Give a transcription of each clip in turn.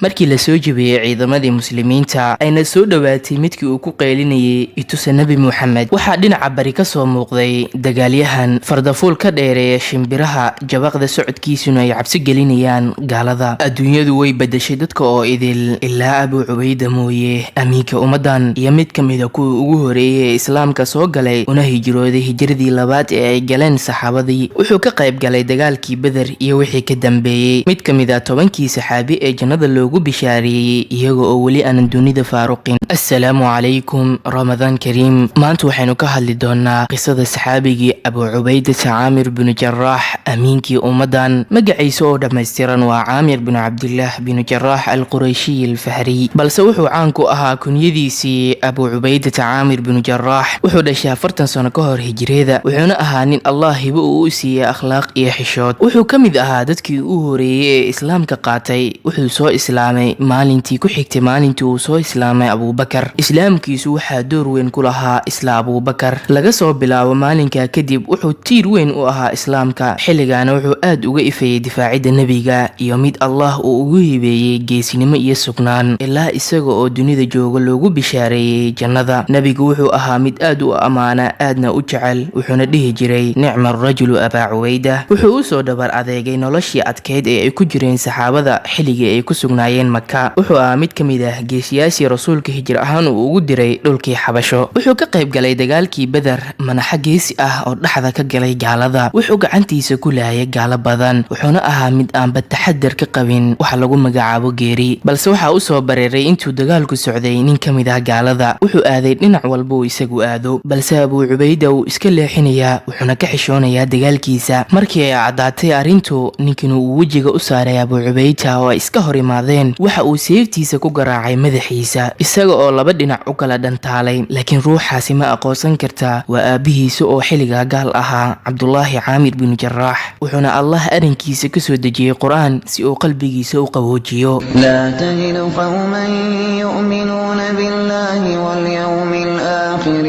markii la soo jabiyey ciidamadii muslimiinta ayna soo dhowaatay midkii uu ku qeylinayay itusa nebi Muxamed, waxaa dhinaca bari ka soo muuqday dagaalyahan fardafuul ka dheereeya shimbiraha, jabaqda socodkiisuna ay cabsi gelinayaan gaalada. adduunyadu way bedeshay dadka oo idil ilaa Abu Cubayda mooye, amiinka ummadan iyo mid ka mid ah kuwii ugu horeeyay ee islaamka soo galay una hijrooday hijradii labaad ee ay galeen saxaabadii. wuxuu ka qayb galay dagaalkii Badar iyo wixii ka dambeeyay, mid ka mid ah 10kii saxaabi ee jannada loogu bishaareeyay iyaga oo weli aanan dunida faaruqin. assalaamu calaykum, ramadaan kariim. maanta waxaynu ka hadli doonaa qisada saxaabigii Abu Cubayda Caamir bin Jarraax, amiinkii ummadan. magaciisa oo dhammaystiran waa Caamir bin Cabdillah bin Jarraax al-Qurayshi al-Fahri, balse wuxuu caan ku ahaa kunyadiisii Abu Cubayda Caamir bin Jarraax. wuxuu dhashay 40 sano ka hor hijrada, wuxuuna ahaa nin Allah hibo uu u siiyay akhlaaq iyo xishood. wuxuu ka mid ahaa dadkii ugu horeeyay ee islaamka qaatay. wuxuu soo islaamay maalintii ku xigtay maalintii uu soo islaamay Abubakar. islaamkiisu waxaa door weyn ku lahaa isla Abubakar. laga soo bilaabo maalinka kadib wuxuu tiir weyn u ahaa islaamka. xilligaana wuxuu aad uga ifayay difaacidda nebiga iyo mid Allah uu ugu hibeeyay geesinimo iyo sugnaan, ilaa isaga oo dunida jooga loogu bishaareeyay jannada. nebigu wuxuu ahaa mid aad u amaana, aadna u jecel, wuxuuna dhihi jiray nicma arrajulu Abaa Cubayda. wuxuu u soo dhabar adeegay noloshii adkeyd ee ay ku jireen saxaabada xilligii ay ku sugnaayeen Maka. wuxuu ahaa mid ka mid ah geesiyaashii rasuulka hijir ahaan uu ugu diray dhulkii Xabasho. wuxuu ka qayb galay dagaalkii Badar, manaxa geesi ah oo dhaxda ka galay gaalada. wuxuu gacantiisa ku laayay gaalo badan, wuxuuna ahaa mid aanba taxadar ka qabin waxa lagu magacaabo geeri. balse waxaa u soo bareeray intuu dagaalku socday nin ka mid ah gaalada. wuxuu aaday dhinac walba uu isagu aado, balse Abu Cubayda uu iska leexinayaa, wuxuuna ka xishoonayaa dagaalkiisa. markii ay caddaatay arrintu, ninkina uu wejiga u saaray Abu Cubayda oo ay iska hor imaadeen, waxa uu seeftiisa ku garaacay madaxiisa isaga oo laba dhinac u kala dhantaalay. laakiin ruuxaasi ma aqoonsan kartaa waa aabihiisa oo xilligaa gaal ahaa, Cabdullaahi Caamir bin Jarraax. wuxuuna Allah arrinkiisa ka soo dejiyey qur'aan si uu qalbigiisa u qaboojiyo. لا تجد قوما يؤمنون بالله واليوم الآخر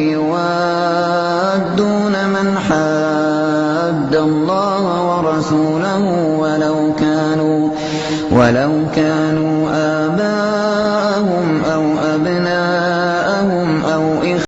يوادون من حاد الله ورسوله ولو كانوا آباءهم أو أبناءهم أو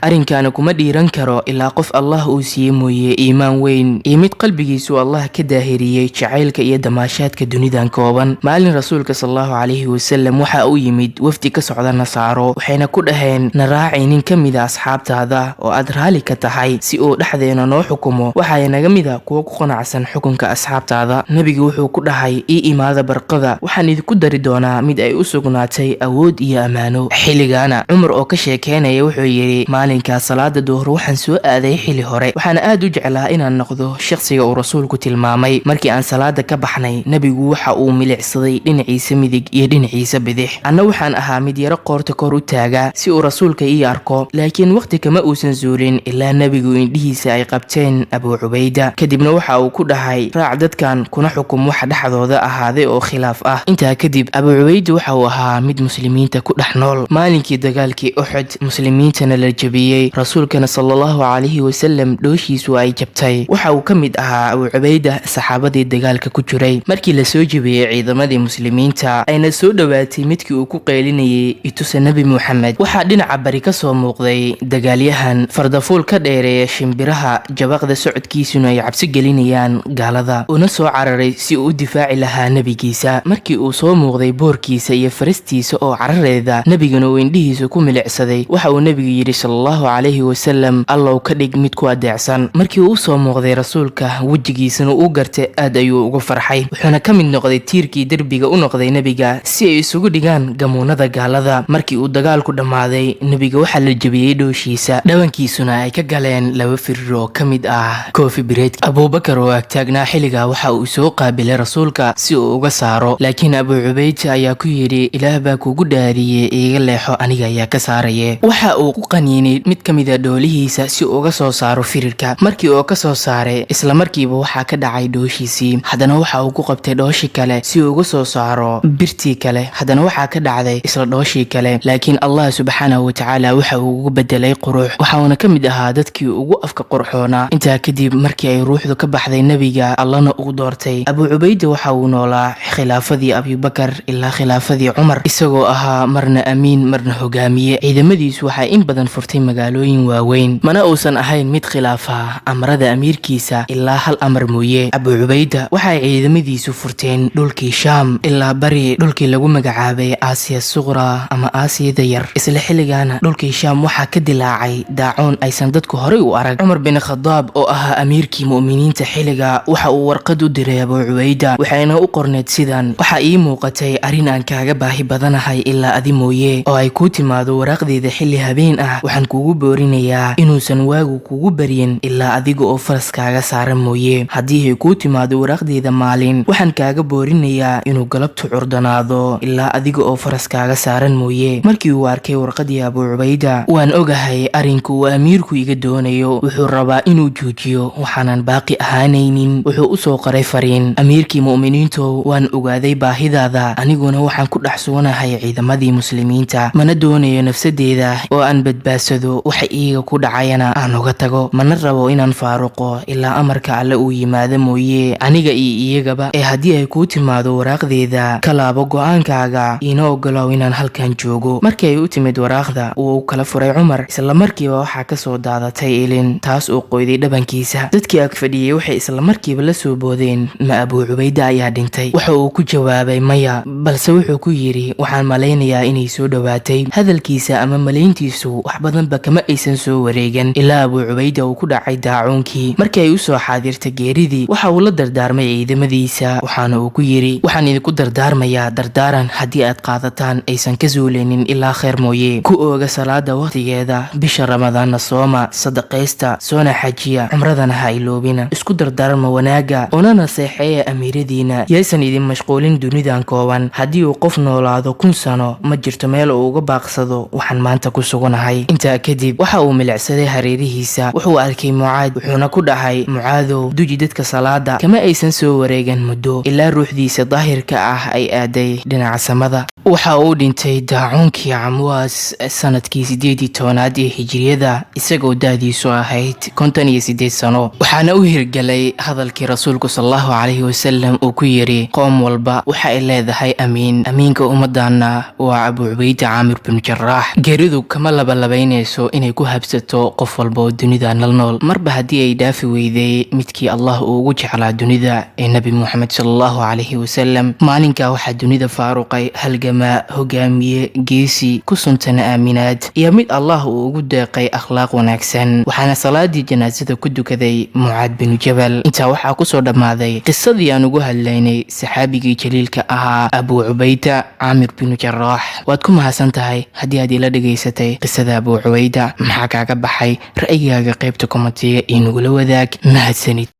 arrinkaana kuma dhiiran karo ilaa qof Allah uu siiyey mooye iimaan weyn iyo mid qalbigiisu Allah ka daahiriyey jacaylka iyo damaashaadka dunidan kooban. maalin rasuulka sallallahu calayhi wasallam waxa uu yimid wafdi ka socda Nasaaro, waxayna ku dhaheen na raacay nin ka mid ah asxaabtaada oo aad raali ka tahay si uu dhexdeena noo xukumo. waxaa naga mid ah kuwa ku qanacsan xukunka asxaabtaada. nebigu wuxuu ku dhahay ii imaada barqada, waxaan idinku dari doonaa mid ay u sugnaatay awood iyo ammaano. xilligaana Cumar oo ka sheekeynaya wuxuu yiri maalinka salaada duhur waxaan soo aaday xilli hore, waxaan aad u jeclaa inaan noqdo shakhsiga uu rasuulku tilmaamay. markii aan salaada ka baxnay, nebigu waxa uu milicsaday dhinaciisa midig iyo dhinaciisa bidix. anna waxaan ahaa mid yaro qoorta kor u taaga si uu rasuulka ii arko, laakiin waqti kama uusan zuulin ilaa nebigu indhihiisa ay qabteen Abu Cubayda. kadibna waxa uu ku dhahay raac dadkan kuna xukum waxa dhexdooda ahaaday oo khilaaf ah. intaa kadib Abu Cubayda waxa uu ahaa mid muslimiinta ku dhex nool. maalinkii dagaalkii Uhud, muslimiintana la jabiyey, rasuulkana sallallahu calayhi wasallam dhooshiisu ay jabtay. waxa uu ka mid ahaa Abu Cubayda saxaabadii dagaalka ku jiray. markii la soo jabiyey ciidamadii muslimiinta ayna soo dhowaatay midkii uu ku qeylinayay itusa nebi Muxamed, waxaa dhinaca bari ka soo muuqday dagaalyahan fardafuul ka dheereeya shimbiraha, jabaqda socodkiisuna ay cabsi gelinayaan gaalada, una soo cararay si uu u difaaci lahaa nebigiisa. markii uu soo muuqday boorkiisa iyo faristiisa oo carareeda, nebiguna uu indhihiisa ku milicsaday, waxa uu nebigu yidhi sallallahu calayhi wasallam allow ka dhig mid ku adeecsan. markii uu soo muuqday rasuulka, wejigiisana uu gartay aad ayuu uga farxay, wuxuuna ka mid noqday tiirkii derbiga u noqday nebiga si ay isugu dhigaan gamuunada gaalada. markii uu dagaalku dhammaaday, nebiga waxaa la jabiyey dhooshiisa, dhawankiisuna ay ka galeen laba firir oo ka mid ah koofi bireed. Abubakar oo agtaagnaa xilligaa waxa uu soo qaabilay rasuulka si uu uga saaro, laakiin Abu Cubayda ayaa ku yidhi ilaah baa kugu dhaariyey iiga leexo, aniga ayaa ka saaraye. waxa uu ku qaniinay mid ka mid a dhoolihiisa si uga soo saaro firirka. Markii uu ka soo saaray, isla markiiba waxaa ka dhacay dhooshiisii. Haddana waxa uu ku qabtay dhooshi kale si uu uga soo saaro birtii kale. Haddana waxaa ka dhacday isla dhooshii kale, laakiin Allah subxaanahu wa tacaala waxa uu ugu bedelay qurux. Waxa uuna ka mid ahaa dadkii ugu afka qurxoona. Intaa kadib markii ay ruuxdu ka baxday nabiga, Allahna uu doortay, Abu Cubayda waxa uu noolaa khilaafadii Abi Bakar ilaa khilaafadii Cumar, isagoo ahaa marna amiin marna hogaamiye. Ciidamadiisu waxay in badan furtay magaalooyin waaweyn, mana uusan ahayn mid khilaafa amarada amiirkiisa ilaa hal amar mooye. Abu Cubayda waxay ciidamadiisu furteen dhulkii Shaam ilaa bari, dhulkii lagu magacaabay Aasiya Suqra ama Aasiyada Yar. Isla xilligaana dhulkii Shaam waxaa ka dilaacay daacuun aysan dadku horay u arag. Cumar bin Khadaab oo ahaa amiirkii mu'miniinta xilliga waxa uu warqad u diray Abu Cubayda, waxayna u qorneed sidan: waxa ii muuqatay arrin aan kaaga baahi badanahay ilaa adi mooye, oo ay ku timaado waraaqdeeda xilli habeen ah. Waxaan kugu boorinayaa inuusan waagu kugu baryin ilaa adiga oo faraskaaga saaran mooye. Haddii ay ku timaado waraaqdeeda maalin, waxaan kaaga boorinayaa inuu galabtu curdanaado ilaa adiga oo faraskaaga saaran mooye. Markii uu arkay warqadii Abu Cubayda, waan ogahay arrinku uu amiirku iga doonayo, wuxuu rabaa inuu joojiyo, waxaanan baaqi ahaanaynin. Wuxuu u soo qoray fariin: amiirkii mu'miniintu, waan ogaaday baahidaada, aniguna waxaan ku dhex suganahay ciidamadii muslimiinta, mana doonayo nafsadeeda oo aan badbaadsado, waxa iiga ku dhacayana aan uga tago, mana rabo inaan faaruqo ilaa amarka alle uu yimaado mooye, aniga iyo iyagaba. Haddii ay ku timaado waraaqdeeda, ka laabo go'aankaaga, iina ogolow inaan halkan joogo. Markii ay u timid waraaqda, uu kala furay Cumar, isla markiiba waxaa ka soo daadatay ilin, taas oo qoyday dhabankiisa. Dadkii ag fadhiyey waxay isla markiiba la soo boodeen: ma Abu Cubayda ayaa dhintay? Waxa uu ku jawaabay maya, balse wuxuu ku yidhi: waxaan malaynayaa inay soo dhowaatay. Hadalkiisa ama malayntiisu wax badanba kama aysan soo wareegan ilaa Abu Cubayda uu ku dhacay daacuunkii. Markii ay u soo xaadirtay geeridii, waxa uu la dardaarmay ciidamadiisa, waxaana uu ku yidhi: waxaan idinku dardaarmayaa dardaaran haddii aad qaadataan aysan ka zuuleynin ilaa khayr mooye. Ku ooga salaada waqtigeeda, bisha Ramadaanna sooma, sadaqaysta, soona xajiya, cumradana ha iloobina. Isku dardaarma wanaaga, una naseexeeya amiiradiina, yaysan idin mashquulin dunidan kooban. Haddii uu qof noolaado 1000 sano, ma jirto meel uu uga baaqsado waxaan maanta ku suganahay. Intaa kadib waxa uu milicsaday hareerihiisa, wuxuu arkay Mucaad, wuxuuna ku dhahay: Mucaadow, duji dadka salaada. Kama aysan soo wareegan muddo ilaa ruuxdiisa daahirka ah ay aaday dhinaca samada. waxa uu dhintay daacuunkii Camwaas sanadkii 18 ee hijriyada, isagoo daadiisu ahayd 58 sano. waxaana u hirgalay hadalkii rasuulku sallallahu calayhi wasallam uu ku yiri: qoom walba waxa ay leedahay amiin, amiinka ummadana waa Abu Cubayda Caamir bin Jarraax. geeridu kama labalabaynayso inay ku habsato qof walba oo dunida nool, marba haddii ay dhaafi weyday midkii Allah uu ugu jeclaa dunida ee Nabi Muhammad sallallahu calayhi wasallam. maalinka waxaa dunida faaruqay halgama hogaamiye geesi ku suntan aaminaad iyo mid Allah uu ugu deeqay akhlaaq wanaagsan. waxaana salaadii janaasada ku dukaday Mucaad bin Jabal. intaa waxaa ku soo dhamaaday qisadii aan ugu hadlaynay saxaabigii jaliilka ahaa Abu Cubayda Caamir bin Jarraax. waad ku mahadsan tahay haddii aad ila dhageysatay qisada Abu Cubayda. maxaa kaaga baxay ra'yigaaga qaybta kommentiga inagula wadaag. mahadsanid.